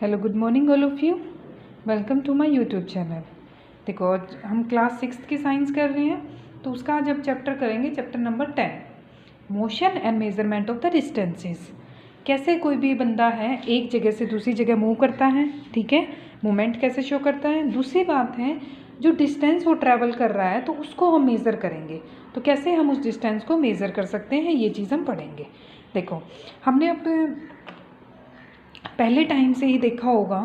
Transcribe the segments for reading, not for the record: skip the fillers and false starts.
Hello good morning all of you. Welcome to my YouTube channel. देखो आज हम class 6 की साइंस कर रहे हैं, तो उसका आज अब चैप्टर करेंगे, chapter number 10, motion and measurement of the distances. कैसे कोई भी बंदा है एक जगह से दूसरी जगह मूव करता है, ठीक है, मूवमेंट कैसे शो करता है। दूसरी बात है जो डिस्टेंस वो ट्रैवल कर रहा है तो उसको हम मेज़र करेंगे, तो कैसे हम उस डिस्टेंस को मेज़र कर सकते हैं ये चीज़ हम पढ़ेंगे। देखो हमने अब पहले टाइम से ही देखा होगा,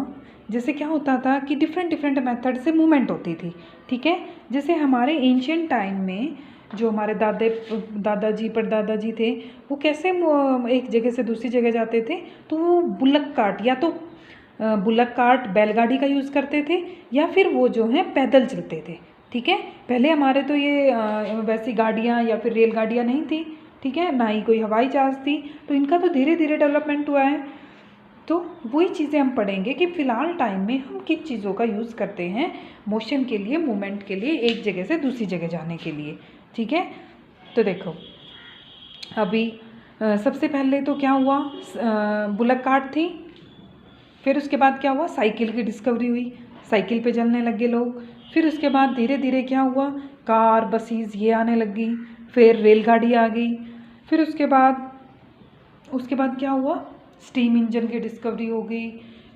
जैसे क्या होता था कि डिफरेंट डिफरेंट मेथड से मूवमेंट होती थी, ठीक है। जैसे हमारे एंशियंट टाइम में जो हमारे दादाजी परदादाजी थे, वो कैसे एक जगह से दूसरी जगह जाते थे, तो वो बुलक कार्ट या तो बुलक कार्ट बैलगाड़ी का यूज़ करते थे या फिर वो जो है पैदल चलते थे, ठीक है। पहले हमारे तो ये वैसी गाड़ियाँ या फिर रेलगाड़ियाँ नहीं थी, ठीक है, ना ही कोई हवाई जहाज़ थी, तो इनका तो धीरे धीरे डेवलपमेंट हुआ है। तो वही चीज़ें हम पढ़ेंगे कि फ़िलहाल टाइम में हम किन चीज़ों का यूज़ करते हैं मोशन के लिए, मूवमेंट के लिए, एक जगह से दूसरी जगह जाने के लिए, ठीक है। तो देखो अभी सबसे पहले तो क्या हुआ, बुलक कार्ट थी, फिर उसके बाद क्या हुआ, साइकिल की डिस्कवरी हुई, साइकिल पे चलने लगे लोग। फिर उसके बाद धीरे धीरे क्या हुआ, कार बसेस ये आने लगी, फिर रेलगाड़ी आ गई। फिर उसके बाद क्या हुआ, स्टीम इंजन की डिस्कवरी हो गई।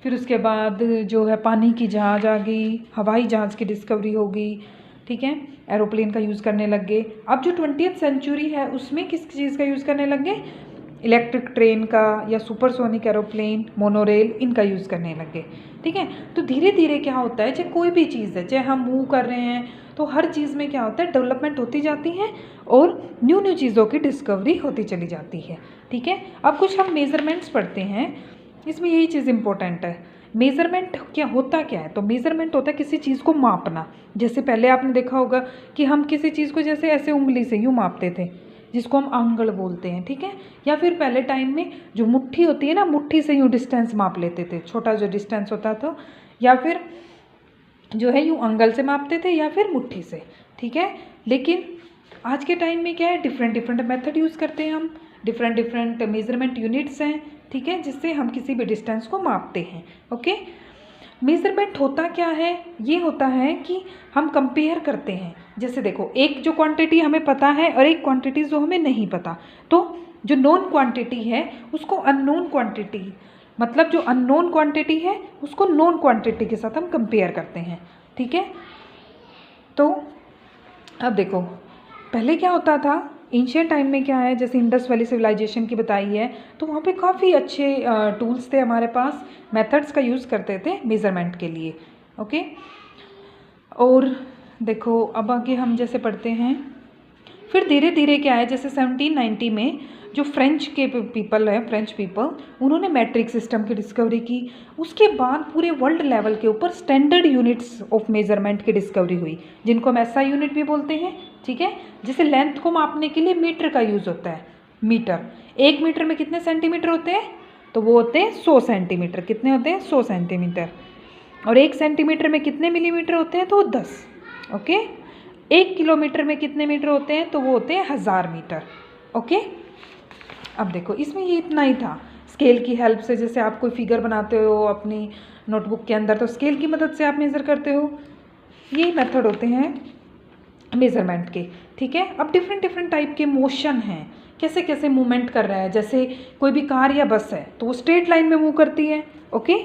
फिर उसके बाद जो है पानी की जहाज़ आ गई, हवाई जहाज़ की डिस्कवरी हो गई, ठीक है, एरोप्लेन का यूज़ करने लग गए। अब जो 20वीं सेंचुरी है उसमें किस चीज़ का यूज़ करने लग गए, इलेक्ट्रिक ट्रेन का या सुपरसोनिक एरोप्लेन, मोनोरेल, इनका यूज़ करने लग गए, ठीक है। तो धीरे धीरे क्या होता है, चाहे कोई भी चीज़ है, चाहे हम मूव कर रहे हैं, तो हर चीज़ में क्या होता है, डेवलपमेंट होती जाती है और न्यू न्यू चीज़ों की डिस्कवरी होती चली जाती है, ठीक है। अब कुछ हम मेज़रमेंट्स पढ़ते हैं, इसमें यही चीज़ इंपॉर्टेंट है। मेज़रमेंट क्या है, तो मेज़रमेंट होता है किसी चीज़ को मापना। जैसे पहले आपने देखा होगा कि हम किसी चीज़ को जैसे ऐसे उंगली से यूँ मापते थे, जिसको हम आंगल बोलते हैं, ठीक है। या फिर पहले टाइम में जो मुट्ठी होती है ना, मुट्ठी से यूँ डिस्टेंस माप लेते थे, छोटा जो डिस्टेंस होता था, या फिर जो है यूँ आंगल से मापते थे या फिर मुट्ठी से, ठीक है। लेकिन आज के टाइम में क्या है, डिफरेंट डिफरेंट मेथड यूज़ करते हैं हम, डिफरेंट डिफरेंट मेज़रमेंट यूनिट्स हैं, ठीक है, जिससे हम किसी भी डिस्टेंस को मापते हैं, ओके। मेज़रमेंट होता क्या है, ये होता है कि हम कंपेयर करते हैं। जैसे देखो एक जो क्वांटिटी हमें पता है और एक क्वांटिटी जो हमें नहीं पता, तो जो नोन क्वांटिटी है उसको अननोन क्वांटिटी, मतलब जो अननोन क्वांटिटी है उसको नोन क्वांटिटी के साथ हम कंपेयर करते हैं, ठीक है। तो अब देखो पहले क्या होता था, एंशियंट टाइम में क्या है, जैसे इंडस वैली सिविलाइजेशन की बताई है, तो वहाँ पे काफ़ी अच्छे टूल्स थे हमारे पास, मेथड्स का यूज़ करते थे मेज़रमेंट के लिए, ओके। और देखो अब आगे हम जैसे पढ़ते हैं, फिर धीरे धीरे क्या है, जैसे 1790 में जो फ्रेंच के पीपल है, फ्रेंच पीपल, उन्होंने मैट्रिक सिस्टम की डिस्कवरी की। उसके बाद पूरे वर्ल्ड लेवल के ऊपर स्टैंडर्ड यूनिट्स ऑफ मेज़रमेंट की डिस्कवरी हुई, जिनको हम एसआई यूनिट भी बोलते हैं, ठीक है। जैसे लेंथ को मापने के लिए मीटर का यूज़ होता है, मीटर, 1 मीटर में कितने सेंटीमीटर होते हैं, तो वो होते हैं 100 सेंटीमीटर। कितने होते हैं, 100 सेंटीमीटर। और 1 सेंटीमीटर में कितने मिलीमीटर होते हैं, तो 10, ओके। 1 किलोमीटर में कितने मीटर होते हैं, तो वो होते हैं 1000 मीटर, ओके। अब देखो इसमें ये इतना ही था, स्केल की हेल्प से, जैसे आप कोई फिगर बनाते हो अपनी नोटबुक के अंदर, तो स्केल की मदद से आप मेज़र करते हो। ये मेथड होते हैं मेज़रमेंट के, ठीक है। अब डिफरेंट डिफरेंट टाइप के मोशन हैं, कैसे कैसे मूवमेंट कर रहा है। जैसे कोई भी कार या बस है तो वो स्ट्रेट लाइन में मूव करती है, ओके।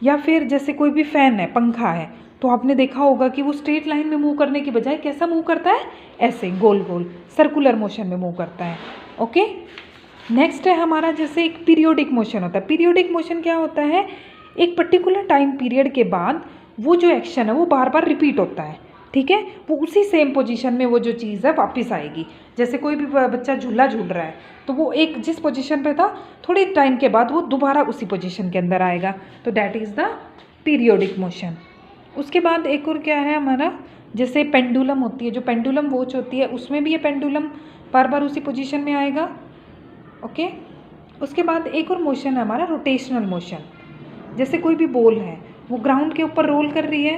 या फिर जैसे कोई भी फ़ैन है, पंखा है, तो आपने देखा होगा कि वो स्ट्रेट लाइन में मूव करने की बजाय कैसा मूव करता है, ऐसे गोल गोल सर्कुलर मोशन में मूव करता है, ओके। नेक्स्ट है हमारा जैसे एक पीरियोडिक मोशन होता है। पीरियोडिक मोशन क्या होता है, एक पर्टिकुलर टाइम पीरियड के बाद वो जो एक्शन है वो बार बार रिपीट होता है, ठीक है। वो उसी सेम पोजीशन में वो जो चीज़ है वापस आएगी। जैसे कोई भी बच्चा झूला झूल रहा है तो वो एक जिस पोजीशन पे था, थोड़े टाइम के बाद वो दोबारा उसी पोजीशन के अंदर आएगा, तो that is the periodic motion. उसके बाद एक और क्या है हमारा, जैसे पेंडुलम होती है, जो पेंडुलम वॉच होती है, उसमें भी ये पेंडुलम बार बार उसी पोजीशन में आएगा, ओके। उसके बाद एक और मोशन है हमारा रोटेशनल मोशन। जैसे कोई भी बॉल है, वो ग्राउंड के ऊपर रोल कर रही है,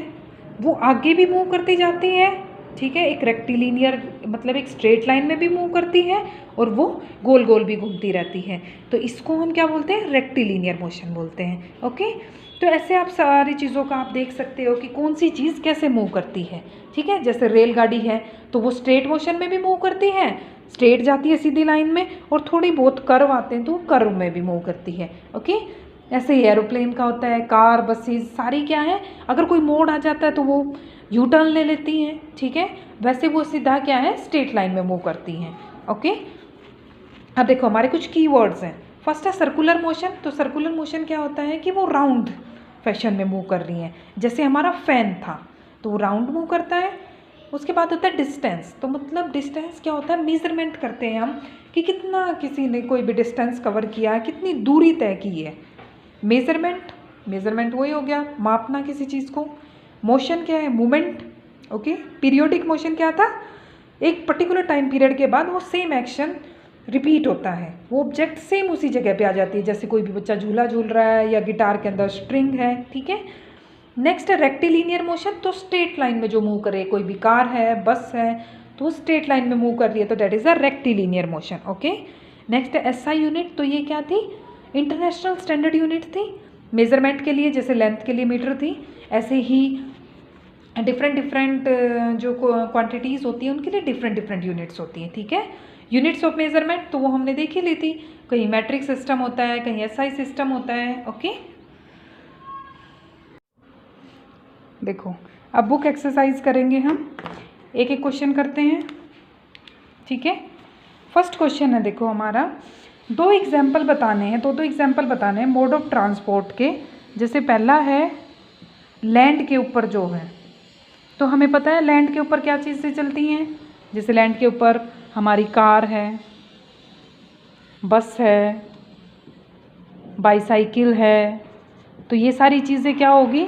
वो आगे भी मूव करती जाती है ठीक है। एक रेक्टिलिनियर मतलब एक स्ट्रेट लाइन में भी मूव करती है और वो गोल गोल भी घूमती रहती है, तो इसको हम क्या बोलते हैं, रेक्टिलिनियर मोशन बोलते हैं। ओके, तो ऐसे आप सारी चीज़ों का आप देख सकते हो कि कौन सी चीज़ कैसे मूव करती है। ठीक है, जैसे रेलगाड़ी है तो वो स्ट्रेट मोशन में भी मूव करती है, स्ट्रेट जाती है सीधी लाइन में, और थोड़ी बहुत कर्व आते हैं तो कर्व में भी मूव करती है। ओके, ऐसे ही एरोप्लेन का होता है, कार, बसेस सारी क्या है, अगर कोई मोड़ आ जाता है तो वो यू टर्न ले लेती हैं। ठीक है, वैसे वो सीधा क्या है, स्ट्रेट लाइन में मूव करती हैं। ओके, अब देखो हमारे कुछ कीवर्ड्स हैं। फर्स्ट है सर्कुलर मोशन। तो सर्कुलर मोशन क्या होता है कि वो राउंड फैशन में मूव कर रही हैं, जैसे हमारा फैन था तो वो राउंड मूव करता है। उसके बाद होता है डिस्टेंस। तो मतलब डिस्टेंस क्या होता है, मेजरमेंट करते हैं हम कि कितना किसी ने कोई भी डिस्टेंस कवर किया है, कितनी दूरी तय की है। मेजरमेंट वही हो गया, मापना किसी चीज़ को। मोशन क्या है, मूवमेंट। ओके, पीरियोडिक मोशन क्या था, एक पर्टिकुलर टाइम पीरियड के बाद वो सेम एक्शन रिपीट होता है, वो ऑब्जेक्ट सेम उसी जगह पे आ जाती है, जैसे कोई भी बच्चा झूला झूल रहा है या गिटार के अंदर स्ट्रिंग है। ठीक है, नेक्स्ट है रेक्टिलिनियर मोशन। तो स्ट्रेट लाइन में जो मूव करे, कोई भी कार है, बस है, तो वो स्ट्रेट लाइन में मूव कर रही है, तो that is a rectilinear motion. Okay, next है एसआई यूनिट। तो ये क्या थी, इंटरनेशनल स्टैंडर्ड यूनिट थी मेजरमेंट के लिए, जैसे लेंथ के लिए मीटर थी, ऐसे ही डिफरेंट जो क्वांटिटीज़ होती हैं उनके लिए डिफरेंट यूनिट्स होती हैं। ठीक है, यूनिट्स ऑफ मेजरमेंट तो वो हमने देख ही ली थी, कहीं मैट्रिक सिस्टम होता है, कहीं एसआई सिस्टम होता है। ओके, देखो अब बुक एक्सरसाइज करेंगे हम, एक एक क्वेश्चन करते हैं। ठीक है, फर्स्ट क्वेश्चन है, देखो हमारा दो एग्जाम्पल बताने हैं, दो एग्जाम्पल बताने हैं मोड ऑफ ट्रांसपोर्ट के। जैसे पहला है लैंड के ऊपर जो है, तो हमें पता है लैंड के ऊपर क्या चीज़ें चलती हैं, जैसे लैंड के ऊपर हमारी कार है, बस है, बाईसाइकिल है, तो ये सारी चीज़ें क्या होगी,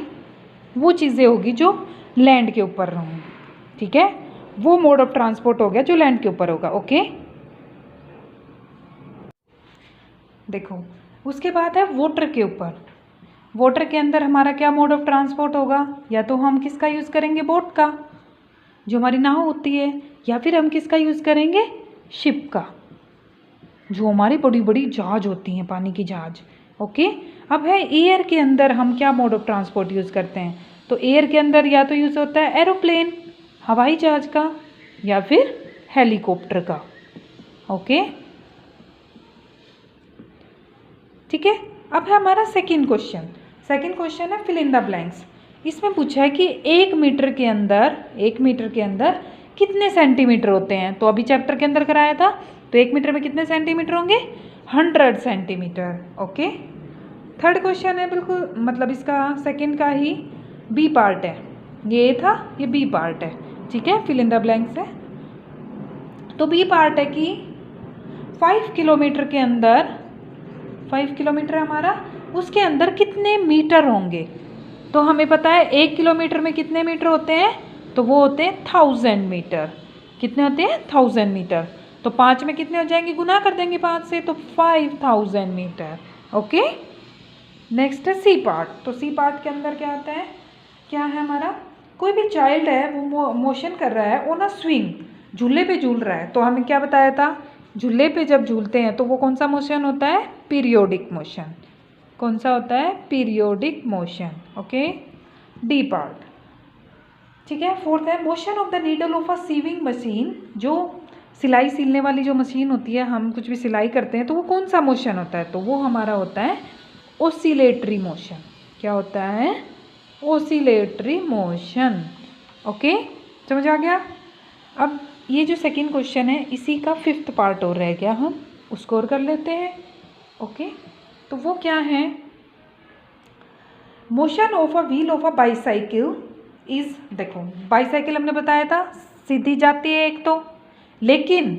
वो चीज़ें होगी जो लैंड के ऊपर होंगी। ठीक है, वो मोड ऑफ ट्रांसपोर्ट हो गया जो लैंड के ऊपर होगा। ओके, देखो उसके बाद है वाटर के ऊपर। वाटर के अंदर हमारा क्या मोड ऑफ ट्रांसपोर्ट होगा, या तो हम किसका यूज़ करेंगे, बोट का, जो हमारी नाव होती है, या फिर हम किसका यूज़ करेंगे, शिप का, जो हमारी बड़ी बड़ी जहाज होती हैं, पानी की जहाज। ओके, अब है एयर के अंदर हम क्या मोड ऑफ ट्रांसपोर्ट यूज़ करते हैं, तो एयर के अंदर या तो यूज़ होता है एरोप्लेन, हवाई जहाज का, या फिर हेलीकॉप्टर का। ओके, ठीक है, अब है हमारा सेकंड क्वेश्चन। सेकंड क्वेश्चन है फिल इन द ब्लैंक्स। इसमें पूछा है कि 1 मीटर के अंदर कितने सेंटीमीटर होते हैं। तो अभी चैप्टर के अंदर कराया था, तो 1 मीटर में कितने सेंटीमीटर होंगे, 100 सेंटीमीटर। ओके, थर्ड क्वेश्चन है बिल्कुल, मतलब इसका सेकंड का ही बी पार्ट है, ये था, ये बी पार्ट है। ठीक है, फिल इन द ब्लैंक्स है, तो बी पार्ट है कि 5 किलोमीटर के अंदर, 5 किलोमीटर हमारा, उसके अंदर कितने मीटर होंगे। तो हमें पता है 1 किलोमीटर में कितने मीटर होते हैं, तो वो होते हैं 1000 मीटर। कितने होते हैं, 1000 मीटर। तो 5 में कितने हो जाएंगे, गुना कर देंगे 5 से, तो 5000 मीटर। ओके, नेक्स्ट है सी पार्ट। तो सी पार्ट के अंदर क्या आता है, क्या है हमारा, कोई भी चाइल्ड है वो मोशन कर रहा है ऑन अ स्विंग, झूले पे झूल रहा है। तो हमें क्या बताया था, झूले पे जब झूलते हैं तो वो कौन सा मोशन होता है, पीरियोडिक मोशन। कौन सा होता है, periodic motion. Okay, D part. ठीक है, फोर्थ है motion of the needle of a sewing machine. जो सिलाई सीलने वाली जो मशीन होती है, हम कुछ भी सिलाई करते हैं तो वो कौन सा मोशन होता है, तो वो हमारा होता है ओसिलेटरी मोशन। क्या होता है, ओसिलेटरी मोशन। ओके, समझ आ गया। अब ये जो सेकंड क्वेश्चन है, इसी का 5th पार्ट और रह गया, हम उसको और कर लेते हैं। ओके, तो वो क्या है, motion of a wheel of a bicycle is, देखो बाईसाइकिल हमने बताया था सीधी जाती है एक तो, लेकिन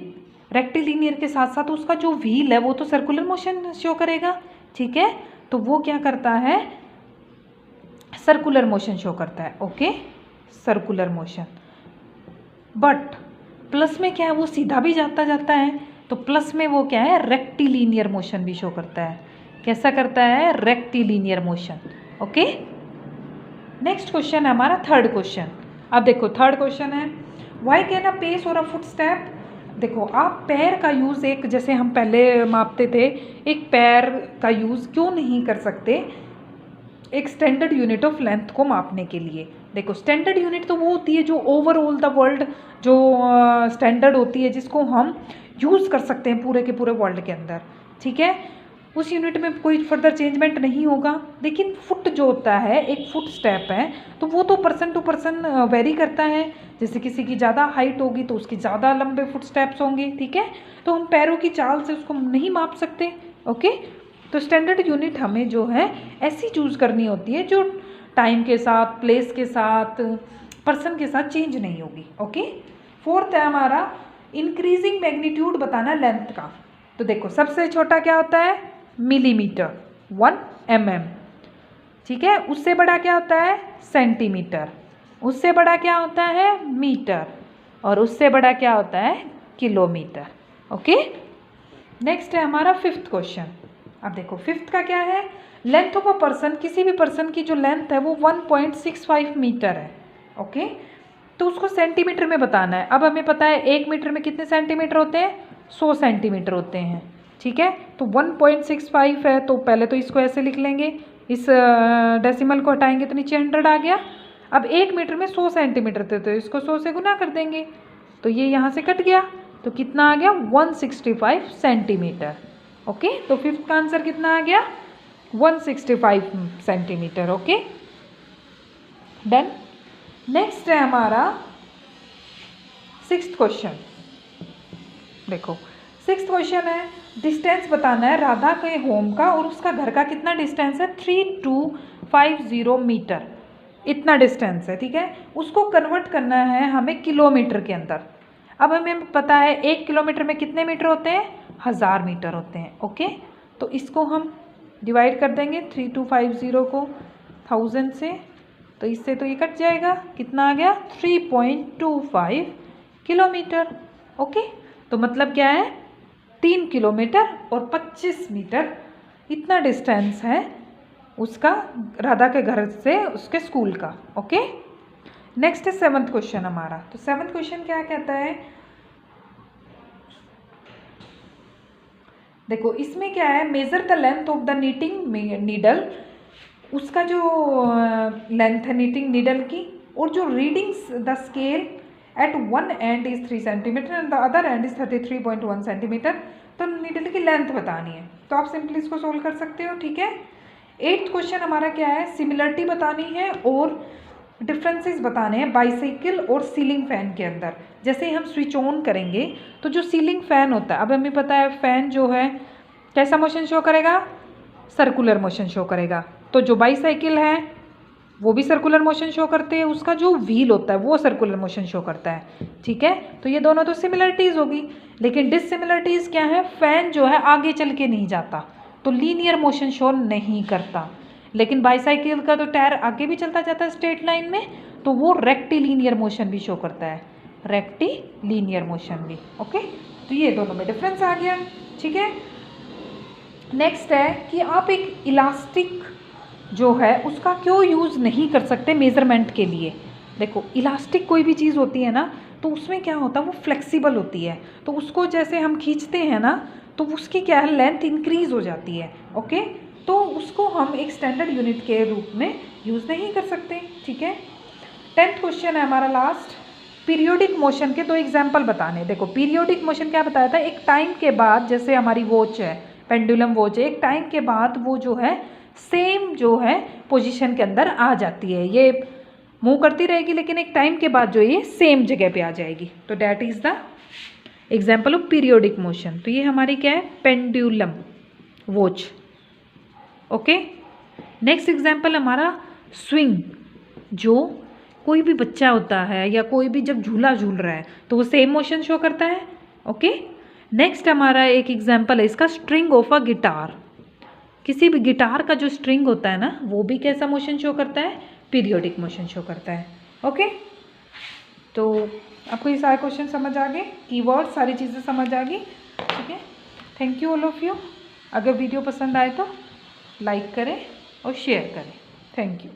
रेक्टिलिनियर के साथ साथ उसका जो व्हील है वो तो सर्कुलर मोशन शो करेगा। ठीक है, तो वो क्या करता है, सर्कुलर मोशन शो करता है। Okay, circular motion. But plus में क्या है, वो सीधा भी जाता है, तो प्लस में वो क्या है, रेक्टिलिनियर मोशन भी शो करता है। कैसा करता है, rectilinear motion. Okay, next question है हमारा थर्ड क्वेश्चन। अब देखो थर्ड क्वेश्चन है, वाई कैन अ पेस और अ फुट स्टेप, देखो आप पैर का यूज़ एक, जैसे हम पहले मापते थे, एक पैर का यूज़ क्यों नहीं कर सकते एक स्टैंडर्ड यूनिट ऑफ लेंथ को मापने के लिए। देखो स्टैंडर्ड यूनिट तो वो होती है जो ओवरऑल द वर्ल्ड जो स्टैंडर्ड होती है, जिसको हम यूज़ कर सकते हैं पूरे के पूरे वर्ल्ड के अंदर, ठीक है, उस यूनिट में कोई फर्दर चेंजमेंट नहीं होगा। लेकिन फुट जो होता है, एक फुट स्टेप है, तो वो तो पर्सन टू पर्सन वेरी करता है। जैसे किसी की ज़्यादा हाइट होगी तो उसकी ज़्यादा लंबे फुट स्टेप्स होंगे, ठीक है, तो हम पैरों की चाल से उसको नहीं माप सकते। ओके, तो स्टैंडर्ड यूनिट हमें जो है ऐसी चूज़ करनी होती है जो टाइम के साथ, प्लेस के साथ, पर्सन के साथ चेंज नहीं होगी। ओके, फोर्थ है हमारा इंक्रीजिंग मैग्नीट्यूड बताना लेंथ का। तो देखो सबसे छोटा क्या होता है, मिलीमीटर, 1 mm, ठीक है, उससे बड़ा क्या होता है, सेंटीमीटर, उससे बड़ा क्या होता है, मीटर, और उससे बड़ा क्या होता है, किलोमीटर। ओके, नेक्स्ट है हमारा फिफ्थ क्वेश्चन। अब देखो फिफ्थ का क्या है, लेंथ ऑफ अ पर्सन, किसी भी पर्सन की जो लेंथ है वो 1.65 मीटर है। ओके, तो उसको सेंटीमीटर में बताना है। अब हमें पता है 1 मीटर में कितने सेंटीमीटर होते हैं, 100 सेंटीमीटर होते हैं, ठीक है, तो 1.65 है, तो पहले तो इसको ऐसे लिख लेंगे, इस डेसिमल को हटाएंगे तो नीचे 100 आ गया। अब 1 मीटर में 100 सेंटीमीटर थे, तो इसको 100 से गुना कर देंगे, तो ये यहाँ से कट गया, तो कितना आ गया, 165 सेंटीमीटर। ओके, तो फिफ्थ का आंसर कितना आ गया, 165 सेंटीमीटर। Okay, done. नेक्स्ट है हमारा सिक्स्थ क्वेश्चन। देखो सिक्स्थ क्वेश्चन है, डिस्टेंस बताना है राधा के होम का और उसका घर का कितना डिस्टेंस है, 3250 मीटर, इतना डिस्टेंस है, ठीक है, उसको कन्वर्ट करना है हमें किलोमीटर के अंदर। अब हमें पता है 1 किलोमीटर में कितने मीटर होते हैं, 1000 मीटर होते हैं। ओके, तो इसको हम डिवाइड कर देंगे 3250 को 1000 से, तो इससे तो ये कट जाएगा, कितना आ गया, 3.25 किलोमीटर। ओके, तो मतलब क्या है, 3 किलोमीटर और 25 मीटर, इतना डिस्टेंस है उसका राधा के घर से उसके स्कूल का। ओके, नेक्स्ट है सेवन्थ क्वेश्चन हमारा। तो सेवन्थ क्वेश्चन क्या कहता है, देखो इसमें क्या है, measure the length of the knitting needle, उसका जो लेंथ है नीटिंग नीडल की, और जो readings the scale eight one and is 3 centimetre and the other and is 33.1 centimetre, तो नीडल की लेंथ बतानी है, तो आप सिंपली इसको सोल्व कर सकते हो, ठीक है। एट्थ क्वेश्चन हमारा क्या है, सिमिलरिटी बतानी है और डिफरेंसेस बताने हैं बाइसाइकिल और सीलिंग फैन के अंदर। जैसे ही हम स्विच ऑन करेंगे तो जो सीलिंग फैन होता है, अब हमें पता है फैन जो है कैसा मोशन शो करेगा, सर्कुलर मोशन शो करेगा, तो जो बाइसाइकिल है वो भी सर्कुलर मोशन शो करते हैं, उसका जो व्हील होता है वो सर्कुलर मोशन शो करता है, ठीक है, तो ये दोनों तो सिमिलरिटीज़ होगी। लेकिन डिससिमिलरिटीज़ क्या है, फैन जो है आगे चल के नहीं जाता, तो लीनियर मोशन शो नहीं करता, लेकिन बाईसाइकिल का तो टायर आगे भी चलता जाता है स्ट्रेट लाइन में, तो वो रेक्टिलीनियर मोशन भी शो करता है, रेक्टिलीनियर मोशन भी। ओके, तो ये दोनों में डिफरेंस आ गया, ठीक है। नेक्स्ट है कि आप एक इलास्टिक जो है उसका क्यों यूज़ नहीं कर सकते मेज़रमेंट के लिए। देखो इलास्टिक कोई भी चीज़ होती है ना, तो उसमें क्या होता है, वो फ्लेक्सिबल होती है, तो उसको जैसे हम खींचते हैं ना, तो उसकी क्या है, लेंथ इंक्रीज़ हो जाती है। ओके, तो उसको हम एक स्टैंडर्ड यूनिट के रूप में यूज़ नहीं कर सकते, ठीक है। 10th क्वेश्चन है हमारा लास्ट, पीरियोडिक मोशन के 2 एग्जाम्पल बताने। देखो पीरियोडिक मोशन क्या बताया था, एक टाइम के बाद, जैसे हमारी वॉच है, पेंडुलम वॉच है, एक टाइम के बाद वो जो है सेम जो है पोजीशन के अंदर आ जाती है, ये मूव करती रहेगी लेकिन एक टाइम के बाद जो ये सेम जगह पे आ जाएगी, तो that is the example of periodic motion. तो ये हमारी क्या है, pendulum watch. Okay, next example हमारा स्विंग, जो कोई भी बच्चा होता है या कोई भी जब झूला झूल रहा है तो वो सेम मोशन शो करता है। ओके, नेक्स्ट हमारा एक एग्जाम्पल है इसका, स्ट्रिंग ऑफ अ गिटार, किसी भी गिटार का जो स्ट्रिंग होता है ना, वो भी कैसा मोशन शो करता है, पीरियोडिक मोशन शो करता है। ओके, तो आपको ये सारे क्वेश्चन समझ आ गए, कीवर्ड सारी चीज़ें समझ आ गई, ठीक है। Thank you all of you. अगर वीडियो पसंद आए तो लाइक करें और शेयर करें। Thank you.